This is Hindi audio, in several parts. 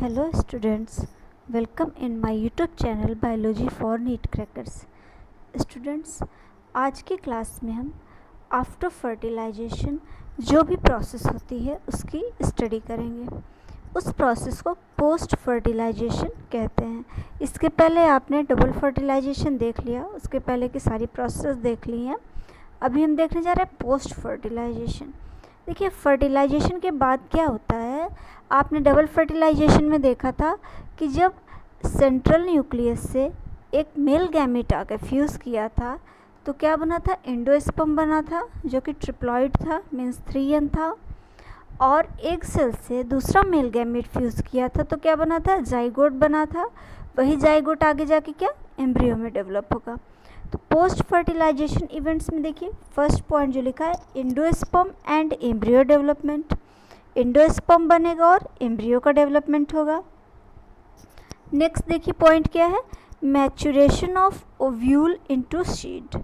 Hello students, welcome in my YouTube channel Biology for Neat Crackers. Students, आज की क्लास में हम आफ्टर फर्टिलाइजेशन जो भी प्रोसेस होती है उसकी स्टडी करेंगे। उस प्रोसेस को पोस्ट फर्टिलाइजेशन कहते हैं। इसके पहले आपने डबल फर्टिलाइजेशन देख लिया, उसके पहले की सारी प्रोसेस देख ली हैं। अभी हम देखने जा रहे हैं पोस्ट फर्टिलाइजेशन। देखिए, फर्टिलाइजेशन के बाद क्या होता है, आपने डबल फर्टिलाइजेशन में देखा था कि जब सेंट्रल न्यूक्लियस से एक मेल गैमेट आकर फ्यूज़ किया था तो क्या बना था, एंडोस्पर्म बना था जो कि ट्रिप्लॉइड था, मीन्स 3n था। और एक सेल से दूसरा मेल गैमेट फ्यूज़ किया था तो क्या बना था, जाइगोट बना था। वही जाइगोट आगे जाके क्या एम्ब्रियो में डेवलप होगा। तो पोस्ट फर्टिलाइजेशन इवेंट्स में देखिए, फर्स्ट पॉइंट जो लिखा है, endosperm and embryo development. Endosperm बनेगा और एम्ब्रियो का डेवलपमेंट होगा। नेक्स्ट देखिए पॉइंट क्या है, maturation of ovule into seed.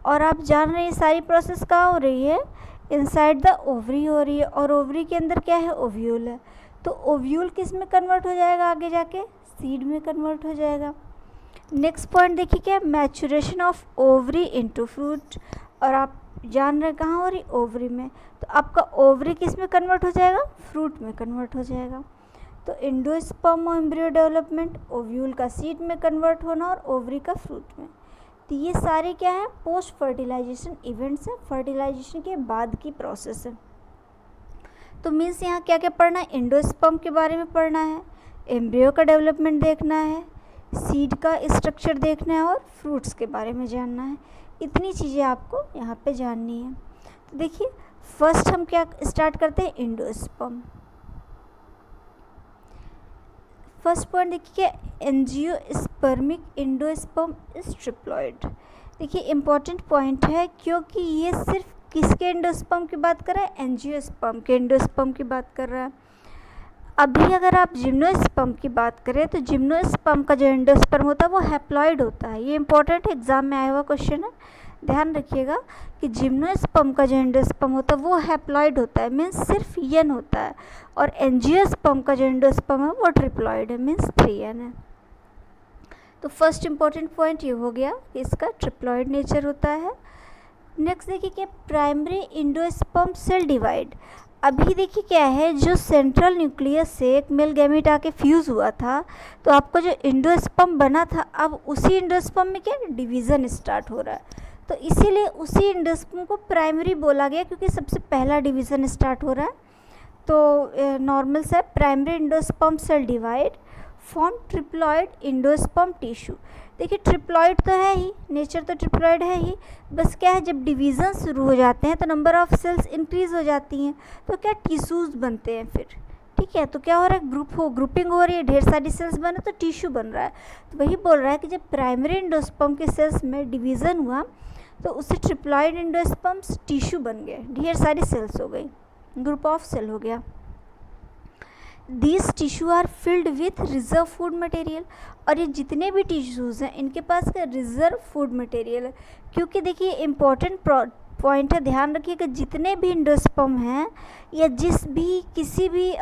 और आप जान रहे हैं सारी प्रोसेस कहाँ हो रही है, इनसाइड द ओवरी हो रही है। और ओवरी के अंदर क्या है, ओव्यूल है। तो ओव्यूल किस में कन्वर्ट हो जाएगा, आगे जाके सीड में कन्वर्ट हो जाएगा। नेक्स्ट पॉइंट देखिए क्या है, maturation of ovary into fruit. और आप जान रहे कहाँ हो रही, ओवरी में। तो आपका ओवरी किस में कन्वर्ट हो जाएगा, फ्रूट में कन्वर्ट हो जाएगा। तो एंडोस्पर्म और एम्ब्रियो डेवलपमेंट, ओव्यूल का सीड में कन्वर्ट होना और ओवरी का फ्रूट में। तो ये सारे क्या है, पोस्ट फर्टिलाइजेशन इवेंट्स हैं, फर्टिलाइजेशन के बाद की प्रोसेस है। तो मीन्स यहाँ क्या क्या पढ़ना है, एंडोस्पर्म के बारे में पढ़ना है, एम्ब्रियो का डेवलपमेंट देखना है, सीड का स्ट्रक्चर देखना है और फ्रूट्स के बारे में जानना है। इतनी चीज़ें आपको यहाँ पे जाननी है। तो देखिए, फर्स्ट हम क्या स्टार्ट करते हैं, एंडोस्पर्म। फर्स्ट पॉइंट देखिए, एंजियोस्पर्मिक एंडोस्पर्म इज ट्रिप्लॉइड। देखिए इंपॉर्टेंट पॉइंट है क्योंकि ये सिर्फ किसके एंडोस्पर्म की बात कर रहा है, एंजियोस्पर्म के एंडोस्पर्म की बात कर रहा है। अभी अगर आप जिम्नोस्पर्म की बात करें तो जिम्नोस्पर्म का जो एंडोस्पर्म होता है वो हैप्लॉइड होता है। ये इंपॉर्टेंट एग्जाम में आया हुआ क्वेश्चन है, ध्यान रखिएगा कि जिम्नोस्पर्म का जो एंडोस्पर्म होता है वो हैप्लॉइड होता है, मीन्स सिर्फ n होता है। और एंजियोस्पर्म का जो एंडोस्पर्म है वो ट्रिप्लॉइड है, मीन्स 3n है। तो फर्स्ट इंपॉर्टेंट पॉइंट ये हो गया कि इसका ट्रिप्लॉइड नेचर होता है। नेक्स्ट देखिए कि प्राइमरी एंडोस्पर्म सेल डिवाइड। अभी देखिए क्या है, जो सेंट्रल न्यूक्लियस से एक मेल गैमेट आके फ्यूज़ हुआ था तो आपका जो एंडोस्पर्म बना था, अब उसी एंडोस्पर्म में क्या डिवीज़न स्टार्ट हो रहा है। तो इसीलिए उसी एंडोस्पर्म को प्राइमरी बोला गया क्योंकि सबसे पहला डिवीज़न स्टार्ट हो रहा है। तो नॉर्मल से primary endosperm cell divide form triploid endosperm tissue. देखिए ट्रिप्लॉइड तो है ही, नेचर तो ट्रिप्लॉइड है ही, बस क्या है जब डिवीज़न शुरू हो जाते हैं तो नंबर ऑफ सेल्स इंक्रीज़ हो जाती हैं तो क्या टिश्यूज़ बनते हैं फिर, ठीक है। तो क्या हो रहा है, ग्रुपिंग हो रही है, ढेर सारी सेल्स बने तो टिश्यू बन रहा है। तो वही बोल रहा है कि जब प्राइमरी एंडोस्पर्म के सेल्स में डिवीज़न हुआ तो उससे ट्रिप्लॉइड एंडोस्पर्म्स टिश्यू बन गए, ढेर सारी सेल्स हो गई, ग्रुप ऑफ सेल हो गया। These tissue are filled with reserve food material। और ये जितने भी टिश्यूज़ हैं इनके पास का रिजर्व फूड मटेरियल है। क्योंकि देखिए इंपॉर्टेंट पॉइंट है, ध्यान रखिए कि जितने भी एंडोस्पर्म हैं या जिस भी किसी भी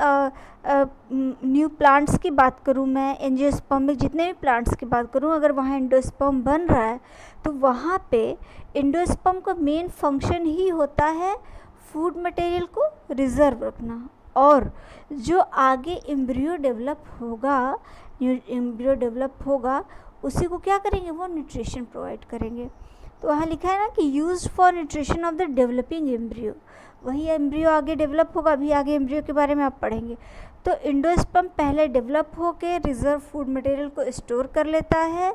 न्यू प्लांट्स की बात करूँ मैं, एंजियोस्पर्म में जितने भी प्लांट्स की बात करूँ, अगर वहाँ एंडोस्पर्म बन रहा है तो वहाँ पे एंडोस्पर्म का मेन फंक्शन ही होता है फूड मटेरियल को रिजर्व रखना। और जो आगे एम्ब्रियो डेवलप होगा उसी को क्या करेंगे, वो न्यूट्रिशन प्रोवाइड करेंगे। तो वहाँ लिखा है ना कि used for nutrition of the developing embryo. वही एम्ब्रियो आगे डेवलप होगा, अभी आगे एम्ब्रियो के बारे में आप पढ़ेंगे। तो एंडोस्पर्म पहले डेवलप होके रिजर्व फूड मटेरियल को स्टोर कर लेता है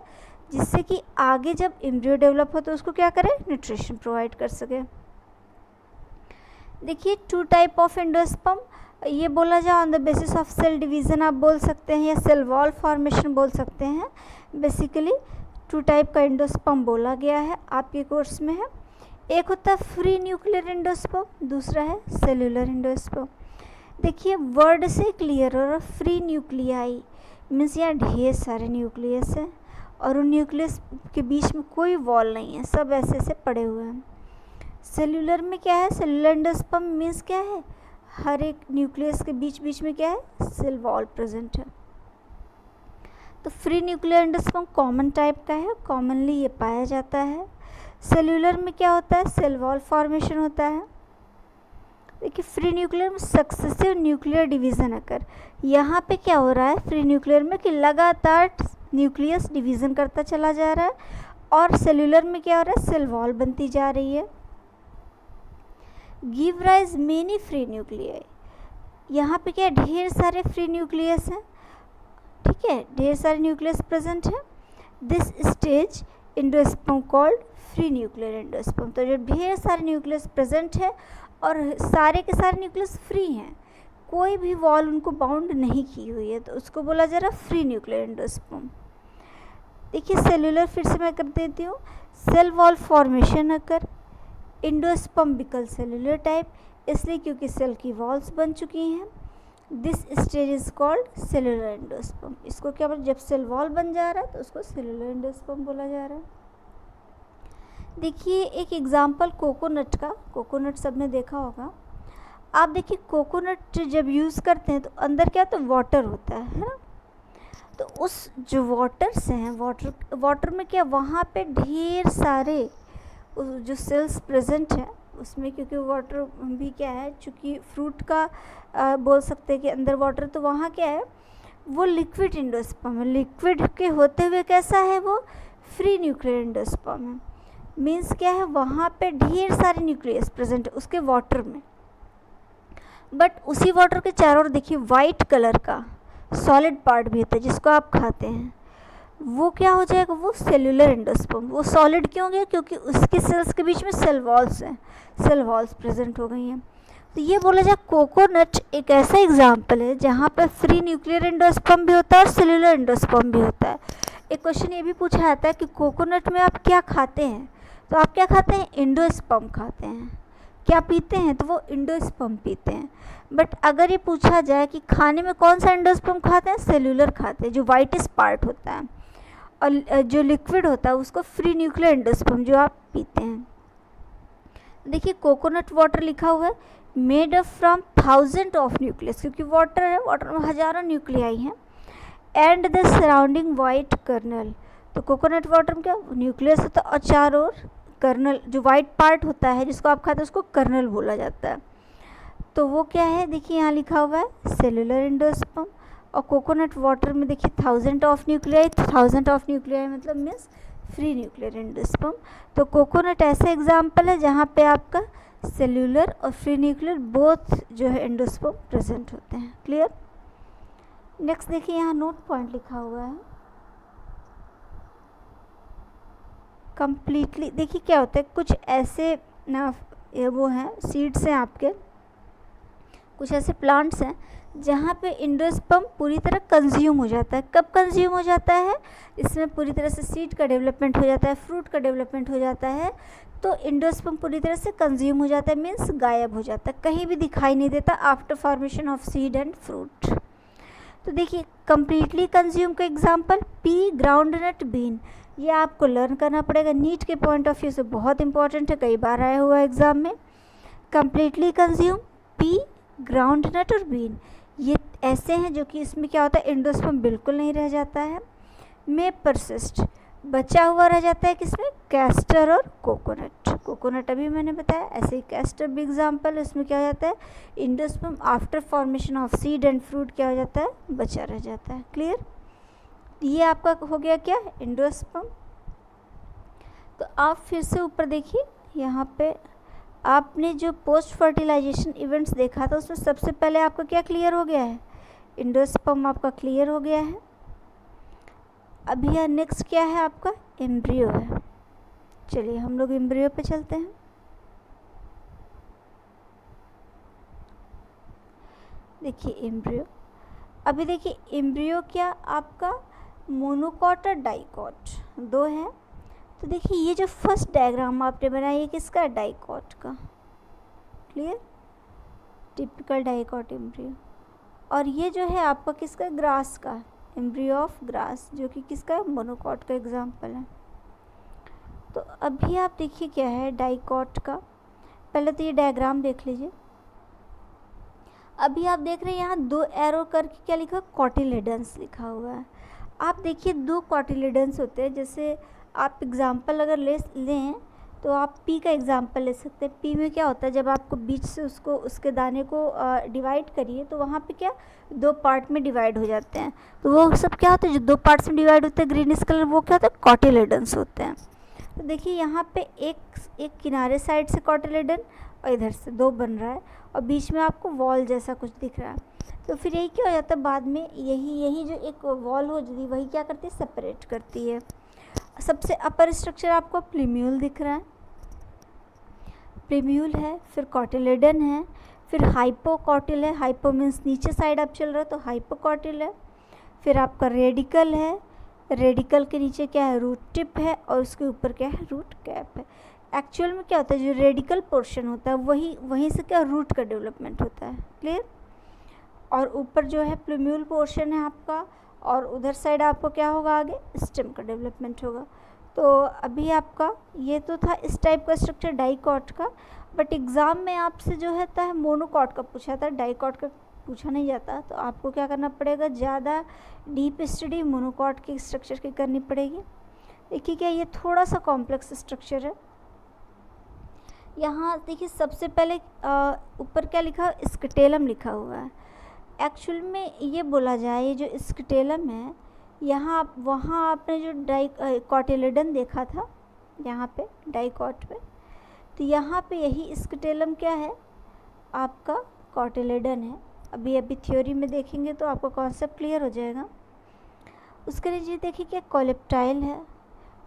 जिससे कि आगे जब एम्ब्रियो डेवलप हो तो उसको क्या करे, न्यूट्रिशन प्रोवाइड कर सके। देखिए 2 टाइप ऑफ एंडोस्पर्म, ये बोला जाए on the basis of cell division आप बोल सकते हैं या सेल वॉल फॉर्मेशन बोल सकते हैं। बेसिकली 2 टाइप का एंडोस्पर्म बोला गया है, आपके कोर्स में है। एक होता है फ्री न्यूक्लियर एंडोस्पर्म, दूसरा है सेल्यूलर एंडोस्पर्म। देखिए वर्ड से क्लियर हो रहा, फ्री न्यूक्लियाई मीन्स यहाँ ढेर सारे न्यूक्लियस हैं और उन न्यूक्लियस के बीच में कोई वॉल नहीं है, सब ऐसे ऐसे पड़े हुए हैं। सेल्यूलर में क्या है, सेल्यूलर एंडोस्पर्म मीन्स क्या है, हर एक न्यूक्लियस के बीच बीच में क्या है, सेल वॉल प्रेजेंट है। तो free nuclear endosperm common type का है, कॉमनली ये पाया जाता है। सेल्यूलर में क्या होता है, सेल वॉल फॉर्मेशन होता है। देखिए फ्री न्यूक्लियर में सक्सेसिव न्यूक्लियर डिवीज़न अकर, यहाँ पे क्या हो रहा है फ्री न्यूक्लियर में कि लगातार न्यूक्लियस डिवीज़न करता चला जा रहा है, और सेल्यूलर में क्या हो रहा है, सेल वॉल बनती जा रही है। Give rise many free nuclei, यहाँ पे क्या ढेर सारे फ्री न्यूक्लियस हैं, ठीक है, ढेर सारे न्यूक्लियस प्रेजेंट है। This stage endosperm called free nuclear endosperm, तो जो ढेर सारे न्यूक्लियस प्रेजेंट है और सारे के सारे न्यूक्लियस फ्री हैं, कोई भी वॉल उनको बाउंड नहीं की हुई है, तो उसको बोला जा रहा है फ्री न्यूक्लियर एंडोस्पर्म। देखिए सेल्यूलर फिर से मैं कर देती हूँ, सेल वॉल फॉर्मेशन अकर, एंडोस्पर्म बिकल सेल्यूलर टाइप, इसलिए क्योंकि सेल की वॉल्स बन चुकी हैं। This stage is called cellular endosperm, इसको क्या बोल, जब सेल वॉल बन जा रहा है तो उसको सेल्यूलर एंडोस्पर्म बोला जा रहा है। देखिए एक एग्जांपल कोकोनट का, कोकोनट सबने देखा होगा। आप देखिए कोकोनट जब यूज़ करते हैं तो अंदर क्या तो वाटर होता है ना, तो उस जो वाटर्स हैं, वाटर में क्या वहाँ पे ढेर सारे जो सेल्स प्रेजेंट हैं उसमें, क्योंकि वाटर भी क्या है, चूँकि फ्रूट का बोल सकते हैं कि अंदर वाटर, तो वहाँ क्या है वो लिक्विड एंडोस्पर्म है। लिक्विड के होते हुए कैसा है वो फ्री न्यूक्लियर एंडोस्पर्म है। मीन्स क्या है वहाँ पे ढेर सारे न्यूक्लियस प्रेजेंट है उसके वाटर में, बट उसी वाटर के चारों ओर देखिए वाइट कलर का सॉलिड पार्ट भी होता है जिसको आप खाते हैं, वो क्या हो जाएगा, वो सेल्यूलर एंडोस्पर्म। वो सॉलिड क्यों गया, क्योंकि उसके सेल्स के बीच में सेल वॉल्स हैं, सेल वॉल्स प्रेजेंट हो गई हैं। तो ये बोला जाए कोकोनट एक ऐसा एग्जाम्पल है जहाँ पर फ्री न्यूक्लियर एंडोस्पर्म भी होता है और सेल्यूलर एंडोस्पर्म भी होता है। एक क्वेश्चन ये भी पूछा जाता है कि कोकोनट में आप क्या खाते हैं, तो आप क्या खाते हैं, एंडोस्पर्म खाते हैं। क्या पीते हैं, तो वो एंडोस्पर्म पीते हैं। बट अगर ये पूछा जाए कि खाने में कौन सा एंडोस्पर्म खाते हैं, सेल्यूलर खाते हैं, जो वाइटिस पार्ट होता है, और जो लिक्विड होता है उसको फ्री न्यूक्लियर एंडोस्पर्म जो आप पीते हैं। देखिए कोकोनट वाटर लिखा हुआ है, made up from 1000 of nucleus, क्योंकि वाटर है, वाटर में हज़ारों न्यूक्लियाई हैं, and the surrounding white kernel. तो कोकोनट वाटर में क्या न्यूक्लियस होता है और चारों ओर कर्नल, जो वाइट पार्ट होता है जिसको आप खाते हैं उसको कर्नल बोला जाता है। तो वो क्या है, देखिए यहाँ लिखा हुआ है सेल्यूलर एंडोस्पर्म। और कोकोनट वाटर में देखिए 1000 ऑफ न्यूक्लियाई, 1000 ऑफ न्यूक्लियाई मतलब मीन्स फ्री न्यूक्लियर एंडोस्पर्म। तो कोकोनट ऐसा एग्जाम्पल है जहाँ पे आपका सेल्यूलर और फ्री न्यूक्लियर बोथ जो है एंडोस्पर्म प्रेजेंट होते हैं। क्लियर। नेक्स्ट देखिए यहाँ नोट पॉइंट लिखा हुआ है कम्प्लीटली। देखिए क्या होता है, कुछ ऐसे ना वो हैं सीड्स हैं आपके, कुछ ऐसे प्लांट्स हैं जहाँ पे एंडोस्पर्म पूरी तरह कंज्यूम हो जाता है। कब कंज्यूम हो जाता है, इसमें पूरी तरह से सीड का डेवलपमेंट हो जाता है, फ्रूट का डेवलपमेंट हो जाता है, तो एंडोस्पर्म पूरी तरह से कंज्यूम हो जाता है, मीन्स गायब हो जाता है, कहीं भी दिखाई नहीं देता after formation of seed and fruit. तो देखिए कम्प्लीटली कंज्यूम का एग्जाम्पल पी, ग्राउंडनट, बीन, ये आपको लर्न करना पड़ेगा, नीट के पॉइंट ऑफ व्यू से बहुत इंपॉर्टेंट है, कई बार आया हुआ एग्जाम में। कम्प्लीटली कंज्यूम पी, ग्राउंडनट और बीन, ये ऐसे हैं जो कि इसमें क्या होता है एंडोस्पर्म बिल्कुल नहीं रह जाता है। में परसिस्ट, बचा हुआ रह जाता है किसमें, कैस्टर और कोकोनट। कोकोनट अभी मैंने बताया, ऐसे ही कैस्टर भी एग्जाम्पल, इसमें क्या हो जाता है endosperm after formation of seed and fruit क्या हो जाता है, बचा रह जाता है। क्लियर। ये आपका हो गया क्या, एंडोस्पर्म। तो आप फिर से ऊपर देखिए, यहाँ पे आपने जो पोस्ट फर्टिलाइजेशन इवेंट्स देखा था उसमें सबसे पहले आपका क्या क्लियर हो गया है, एंडोस्पर्म आपका क्लियर हो गया है। अभी यहाँ नेक्स्ट क्या है आपका, एम्ब्रियो है। चलिए हम लोग एम्ब्रियो पे चलते हैं। देखिए एम्ब्रियो, अभी देखिए एम्ब्रियो क्या आपका मोनोकॉट और डाइकॉट दो है। तो देखिए ये जो फर्स्ट डायग्राम आपने बनाया ये किसका, डाइकॉट का। Clear, typical dicot embryo. और ये जो है आपका किसका, ग्रास का, एम्ब्रियो ऑफ ग्रास, जो कि किसका, मोनोकॉट का एग्जाम्पल है। तो अभी आप देखिए क्या है डाइकॉट का, पहले तो ये डायग्राम देख लीजिए। अभी आप देख रहे हैं यहाँ दो एरो करके क्या लिखा, कॉटिलेडन्स लिखा हुआ है। आप देखिए दो कॉटिलिडन्स होते हैं, जैसे आप एग्जांपल अगर लें तो आप पी का एग्जांपल ले सकते हैं। पी में क्या होता है, जब आपको बीच से उसके दाने को डिवाइड करिए तो वहाँ पे क्या दो पार्ट में डिवाइड हो जाते हैं। तो वो सब क्या होता है, जो दो पार्ट्स में डिवाइड होते हैं ग्रीनिश कलर, वो क्या होता है, कॉटिलिडन्स होते हैं। तो देखिए यहाँ पे एक किनारे साइड से कॉटिलिडन और इधर से दो बन रहा है और बीच में आपको वॉल जैसा कुछ दिख रहा है। तो फिर यही क्या हो जाता है, बाद में यही जो एक वॉल हो जाती है वही क्या करती है, सेपरेट करती है। सबसे अपर स्ट्रक्चर आपको प्लीम्यूल दिख रहा है, प्लीम्यूल है, फिर कॉटिलिडन है, फिर हाइपोकॉटिल है। हाइपो मीन्स नीचे साइड आप चल रहे हो तो हाइपोकॉटिल है। फिर आपका रेडिकल है, रेडिकल के नीचे क्या है, रूट टिप है, और उसके ऊपर क्या है, रूट कैप है। एक्चुअल में क्या होता है, जो रेडिकल पोर्शन होता है वहीं से क्या रूट का डेवलपमेंट होता है। क्लियर। और ऊपर जो है प्लूम्यूल पोर्शन है आपका, और उधर साइड आपको क्या होगा, आगे स्टेम का डेवलपमेंट होगा। तो अभी आपका ये तो था इस टाइप का स्ट्रक्चर डाइकॉट का, बट एग्ज़ाम में आपसे जो है मोनोकॉट का पूछा था, डाइकॉट का पूछा नहीं जाता। तो आपको क्या करना पड़ेगा, ज़्यादा डीप स्टडी मोनोकॉट के स्ट्रक्चर की करनी पड़ेगी। देखिए क्या ये थोड़ा सा कॉम्प्लेक्स स्ट्रक्चर है। यहाँ देखिए सबसे पहले ऊपर क्या लिखा, स्केटेलम लिखा हुआ है। एक्चुअल में ये बोला जाए, ये जो स्केटेलम है, वहाँ आपने जो कॉटिलिडन देखा था यहाँ पे डाइकॉट पे, तो यहाँ पे यही स्केटेलम क्या है, आपका कॉटिलिडन है। अभी थ्योरी में देखेंगे तो आपका कॉन्सेप्ट क्लियर हो जाएगा। उसके नीचे देखिए क्या कोलेप्टाइल है,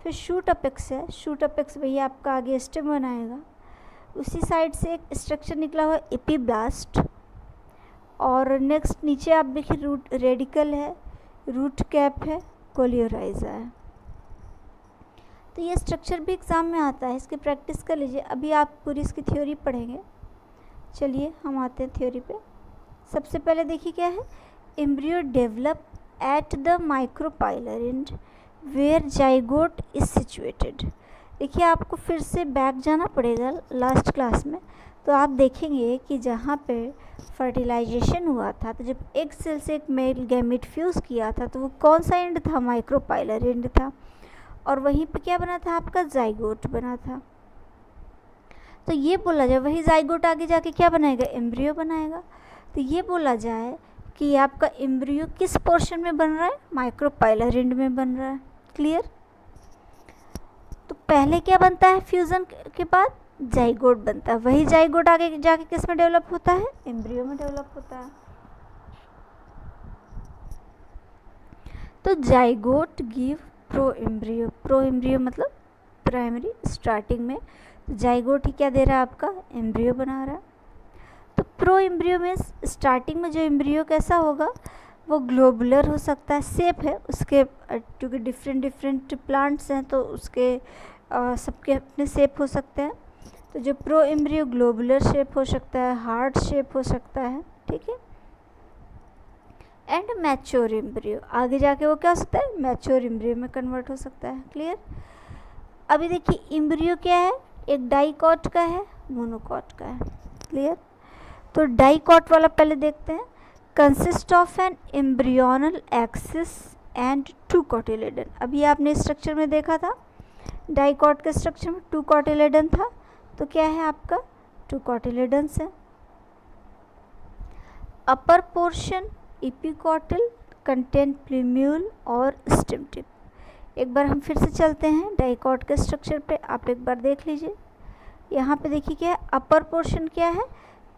फिर शूट अपेक्स है। शूट अपेक्स भैया आपका आगे स्टेम बनाएगा। उसी साइड से एक स्ट्रक्चर निकला हुआ एपीब्लास्ट, और नेक्स्ट नीचे आप देखिए रूट रेडिकल है, रूट कैप है, कोलियोराइजा है। तो ये स्ट्रक्चर भी एग्ज़ाम में आता है, इसकी प्रैक्टिस कर लीजिए। अभी आप पूरी इसकी थ्योरी पढ़ेंगे। चलिए हम आते हैं थ्योरी पे। सबसे पहले देखिए क्या है, embryo develop at the micropylar end where zygote is situated. देखिए आपको फिर से बैक जाना पड़ेगा लास्ट क्लास में, तो आप देखेंगे कि जहाँ पे फर्टिलाइजेशन हुआ था, तो जब एक सेल से एक मेल गैमेट फ्यूज़ किया था, तो वो कौन सा एंड था, माइक्रोपाइलर एंड था, और वहीं पे क्या बना था, आपका जाइगोट बना था। तो ये बोला जाए वही जाइगोट आगे जाके क्या बनाएगा, एम्ब्रियो बनाएगा। तो ये बोला जाए कि आपका एम्ब्रियो किस पोर्शन में बन रहा है, माइक्रोपाइलर एंड में बन रहा है। क्लियर। तो पहले क्या बनता है, फ्यूज़न के बाद जाइगोट बनता है, वही जाइगोट आगे जाके किस में डेवलप होता है, एम्ब्रियो में डेवलप होता है। तो zygote give pro embryo, pro embryo मतलब प्राइमरी स्टार्टिंग में, जाइगोट ही क्या दे रहा है, आपका एम्ब्रियो बना रहा है। तो प्रो एम्ब्रियो में स्टार्टिंग में जो एम्ब्रियो कैसा होगा, वो ग्लोबुलर हो सकता है, शेप है उसके, क्योंकि डिफरेंट प्लांट्स हैं तो उसके सबके अपने शेप हो सकते हैं। तो जो प्रो एम्ब्रियो ग्लोबुलर शेप हो सकता है, हार्ट शेप हो सकता है, ठीक है। एंड मैच्योर एम्ब्रियो, आगे जाके वो क्या हो सकता है, मैच्योर एम्ब्रियो में कन्वर्ट हो सकता है। क्लियर। अभी देखिए एम्ब्रियो क्या है, एक डाइकॉट का है, मोनोकॉट का है। क्लियर। तो डाइकॉट वाला पहले देखते हैं। Consist of an embryonal axis and two cotyledon. अभी आपने स्ट्रक्चर में देखा था, डाइकॉट के स्ट्रक्चर में टू कॉटिलिडन था, तो क्या है आपका, टू कॉटिलिडन्स है। अपर पोर्शन एपिकॉटिल कंटेन प्लूम्यूल और स्टेम टिप। एक बार हम फिर से चलते हैं डाइकॉट के स्ट्रक्चर पे, आप एक बार देख लीजिए। यहाँ पे देखिए क्या है, अपर पोर्शन क्या है,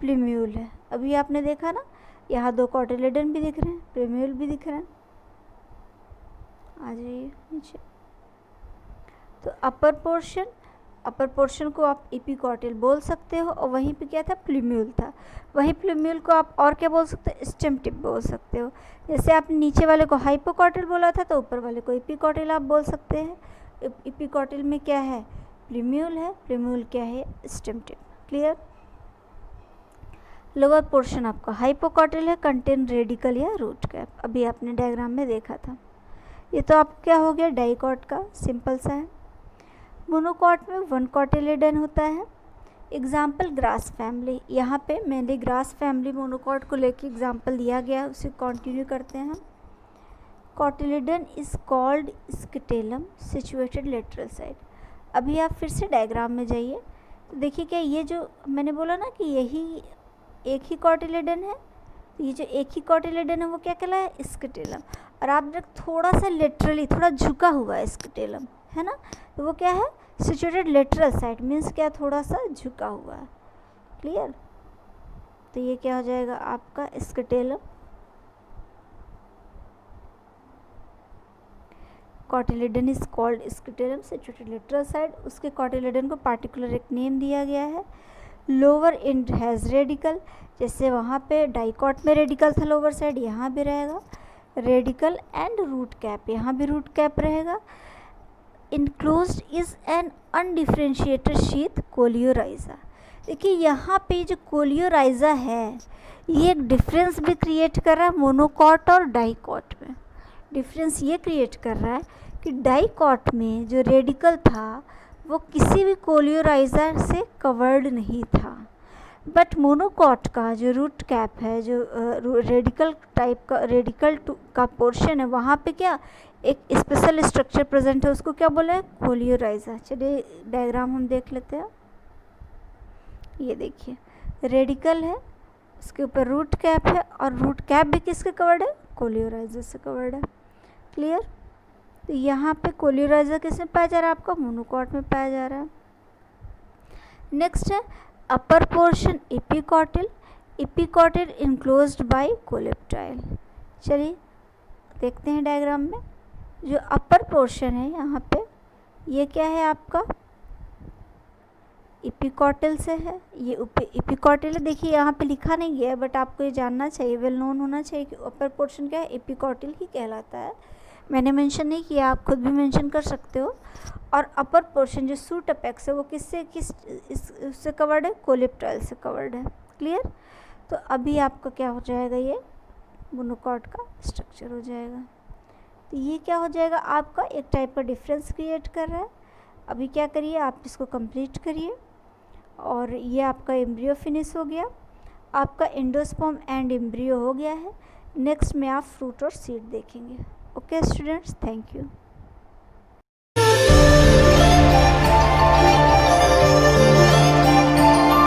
प्लूम्यूल है। अभी आपने देखा ना, यहाँ दो कॉटिलिडन भी दिख रहे हैं, प्लूम्यूल भी दिख रहे हैं। आ जाइए नीचे। तो अपर पोर्शन को आप एपिकॉटिल बोल सकते हो, और वहीं पे क्या था, प्लूम्यूल था। वहीं प्लूम्यूल को आप और क्या बोल सकते हो, स्टेम टिप बोल सकते हो। जैसे आपने नीचे वाले को हाइपोकॉटिल बोला था, तो ऊपर वाले को एपिकॉटिल आप बोल सकते हैं। एपिकॉटिल में क्या है, प्लूम्यूल है, प्लूम्यूल क्या है, stem tip. Clear. Lower portion आपका हाइपोकॉटिल है, कंटेन रेडिकल या रूट कैप, अभी आपने डायग्राम में देखा था। ये तो आप क्या हो गया, डाइकॉट का सिंपल सा है। मोनोकॉट में वन कॉटिलिडन होता है। एग्जाम्पल ग्रास फैमिली, यहाँ पे मेनली ग्रास फैमिली मोनोकॉट को लेके एग्जाम्पल दिया गया है, उसे कंटिन्यू करते हैं हम। Cotyledon is called scutellum situated lateral side. अभी आप फिर से डायग्राम में जाइए तो देखिए क्या ये जो मैंने बोला ना कि यही एक ही कॉटिलिडन है, तो ये जो एक ही कॉटिलिडन है वो क्या कहला है, स्किटेलम। और आप देख थोड़ा सा लेटरली थोड़ा झुका हुआ है स्किटेलम, है ना, तो वो क्या है, सिचुएटेड लेटरल साइड मीन्स क्या, थोड़ा सा झुका हुआ है। क्लियर, तो ये क्या हो जाएगा आपका scutellum. Cotyledon is called scutellum situated lateral side. उसके कॉटिलिडन को पार्टिकुलर एक नेम दिया गया है। लोअर एंड हैज़ रेडिकल, जैसे वहाँ पे डाइकॉट में रेडिकल था लोअर साइड, यहाँ भी रहेगा रेडिकल एंड रूट कैप, यहाँ भी रूट कैप रहेगा। Enclosed is an undifferentiated sheath coleorhiza. देखिए यहाँ पे जो कोलियोराइजा है ये एक डिफरेंस भी क्रिएट कर रहा है मोनोकॉट और डाइकॉट में। डिफरेंस ये क्रिएट कर रहा है कि डाइकॉट में जो रेडिकल था वो किसी भी कोलियोराइजा से कवर्ड नहीं था, बट मोनोकॉट का जो रूट कैप है, जो रेडिकल टाइप का रेडिकल का पोर्शन है, वहाँ पे क्या एक स्पेशल स्ट्रक्चर प्रेजेंट है, उसको क्या बोला है, कोलियोराइजा। चलिए डायग्राम हम देख लेते हैं। ये देखिए रेडिकल है, उसके ऊपर रूट कैप है, और रूट कैप भी किसके कवर्ड है, कोलियोराइजा से कवर्ड है। क्लियर, तो यहाँ पे कोलियोराइजा किसमें पाया जा रहा है, आपका मोनोकॉट में पाया जा रहा है। नेक्स्ट है upper portion epicotyl, epicotyl enclosed by coleoptile. चलिए देखते हैं डायग्राम में। जो अपर पोर्शन है यहाँ पे ये क्या है आपका, एपिकॉटिल से है, ये एपिकॉटिल है। देखिए यहाँ पे लिखा नहीं गया है, बट आपको ये जानना चाहिए, वेल नोन होना चाहिए कि अपर पोर्शन क्या है, एपिकॉटिल ही कहलाता है। मैंने मेंशन नहीं किया, आप खुद भी मेंशन कर सकते हो। और अपर पोर्शन जो सूट अपेक्स है वो इससे कवर्ड है, कोलेप्टाइल से कवर्ड है। क्लियर, तो अभी आपका क्या हो जाएगा, ये मोनोकॉट का स्ट्रक्चर हो जाएगा। तो ये क्या हो जाएगा आपका, एक टाइप का डिफरेंस क्रिएट कर रहा है। अभी क्या करिए, आप इसको कंप्लीट करिए, और ये आपका एम्ब्रियो फिनिश हो गया, आपका एंडोस्पर्म एंड एम्ब्रियो हो गया है। नेक्स्ट में आप फ्रूट और सीड देखेंगे। Okay students, thank you.